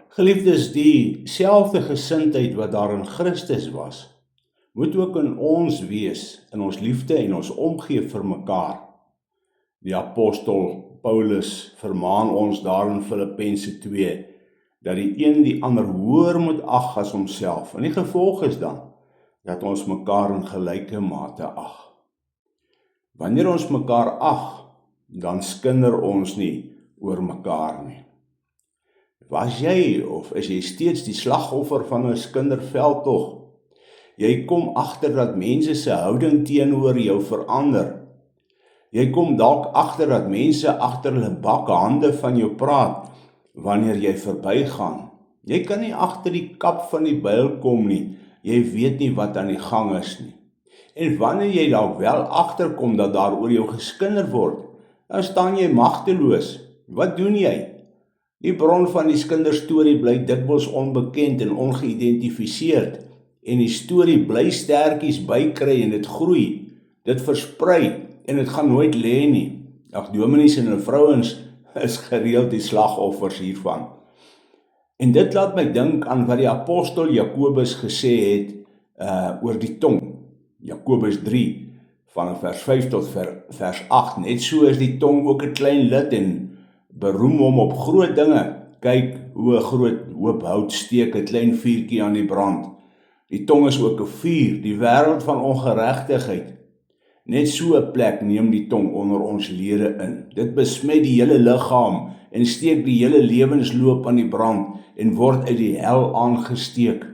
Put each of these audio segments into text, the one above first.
Geliefdes, dieselfde gesindheid wat daar in Christus was, moet ook in ons wees, in ons liefde en ons omgee vir mekaar. Die apostel Paulus vermaan ons daar in Filippense 2, dat die een die ander hoër moet ag as homself. En die gevolg is dan, dat ons mekaar in gelyke mate ag. Wanneer ons mekaar ag, dan skinder ons nie oor mekaar nie. Was jy of is jy steeds die slagoffer van 'n skinderveldtog? Jy kom agter dat mense se houding teenoor jou verander. Jy kom dalk agter dat mense agter hulle bakhande van jou praat wanneer jy verbygaan. Jy kan nie agter die kap van die byl kom nie. Jy weet nie wat aan die gang is nie. En wanneer jy dalk wel agterkom dat daar oor jou geskinder word, dan staan jy magteloos. Wat doen jy? Die bron van die skinderstorie bly dikwels onbekend en ongeïdentifiseerd, en die storie bly sterkies bykry en dit groei, dit versprei en dit gaan nooit lê nie. Ag, dominees en vrouens is gereeld die slagoffers hiervan. En dit laat my dink aan wat die apostel Jakobus gesê het oor die tong. Jakobus 3 van vers 5 tot vers 8. Net so is die tong ook 'n klein lid en beroem hom op groot dinge. Kyk hoe 'n groot hoop hout steek 'n klein vuurtjie aan die brand. Die tong is ook 'n vuur, die wêreld van ongeregtigheid. Net so 'n plek neem die tong onder ons lede in. Dit besmet die hele liggaam en steek die hele lewensloop aan die brand en word uit die hel aangesteek.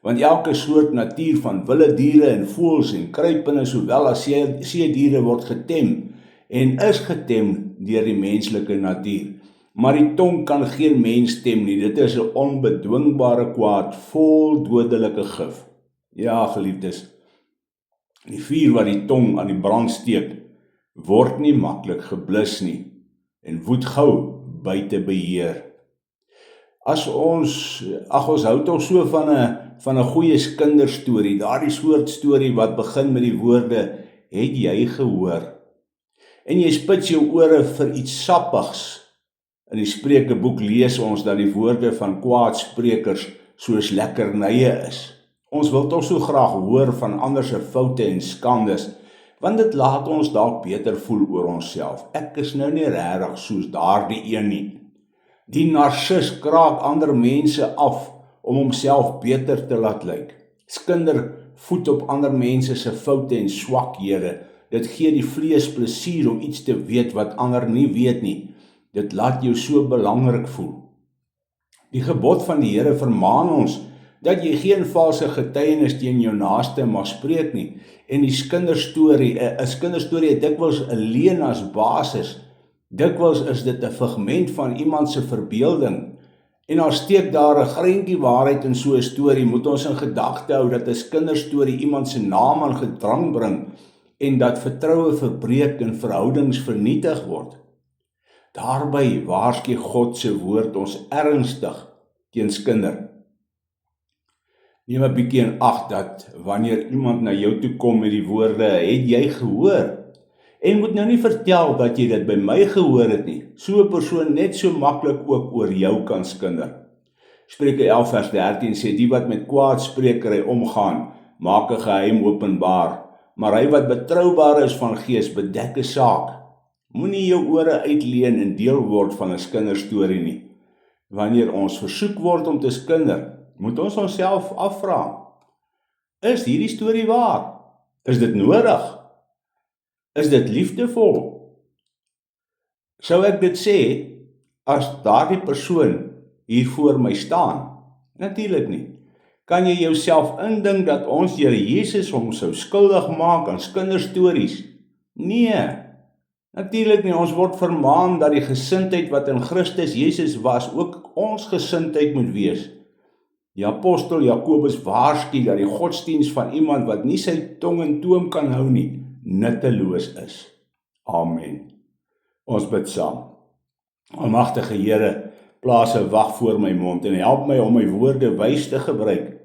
Want elke soort natuur van wilde diere en voëls en kruipende sowel as seediere word getem en is getem deur die menslike natuur. Maar die tong kan geen mens tem nie. Dit is 'n onbedwingbare kwaad vol dodelike gif. Ja, geliefdes, die vuur wat die tong aan die brand steek, word nie maklik geblus nie en woed gou buite beheer. Ons hou tog so van 'n goeie kinderstorie, daardie soort storie wat begin met die woorde, het jy gehoor? En jy spits jou ore vir iets sappigs. In die Spreukeboek lees ons dat die woorde van kwaadsprekers soos lekkernye is. Ons wil tog so graag hoor van ander se foute en skandes, want dit laat ons dalk beter voel oor onsself. Ek is nou nie regtig soos daardie een nie. Die narcis kraak ander mense af om homself beter te laat lyk. Skinder voet op ander mense se foute en swakhede. Dit gee die vlees plesier om iets te weet wat ander nie weet nie. Dit laat jou so belangrik voel. Die gebod van die Here vermaan ons dat jy geen valse getuienis teen jou naaste mag spreek nie. En die kinderstorie, 'n kinderstorie het dikwels 'n leuen as basis. Dikwels is dit 'n figment van iemand se verbeelding. En daar steek daar 'n greintjie waarheid in so 'n storie. Moet ons in gedagte hou dat 'n kinderstorie iemand se naam aan gedrang bring en dat vertroue verbreek en verhoudings vernietig word. Daarby waarsku God se woord ons ernstig teen skinder. Neem 'n bietjie in ag dat wanneer iemand na jou toe kom met die woorde, het jy gehoor? En moet nou nie vertel dat jy dit by my gehoor het nie. So 'n persoon net so maklik ook oor jou kan skinder. Spreuke 11 vers 13 sê, die wat met kwaadsprekery omgaan, maak 'n geheim openbaar, maar hy wat betroubaar is van gees, bedek 'n saak. Moenie jou ore uitleen en deel word van 'n kinderstorie nie. Wanneer ons versoek word om te skinder, moet ons onsself afvra, is hierdie storie waar? Is dit nodig? Is dit liefdevol? Sou ek dit sê as daardie persoon hier voor my staan? Natuurlik nie. Kan jy jouself indink dat ons Here Jesus hom sou skuldig maak aan kinderstories? Nee. Natuurlik nie. Ons word vermaan dat die gesindheid wat in Christus Jesus was, ook ons gesindheid moet wees. Die apostel Jakobus waarsku dat die godsdiens van iemand wat nie sy tong in toom kan hou nie, nutteloos is. Amen. Ons bid saam. Almagtige Here, plaas 'n wag voor my mond en help my om my woorde wys te gebruik.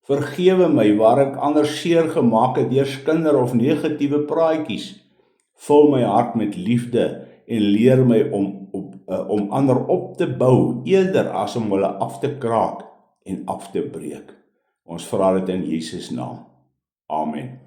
Vergewe my waar ek ander seer gemaak het deur skinder of negatiewe praatjies. Vul my hart met liefde en leer my om ander op te bou, eerder as om hulle af te kraak en af te breek. Ons vra dit in Jesus naam. Amen.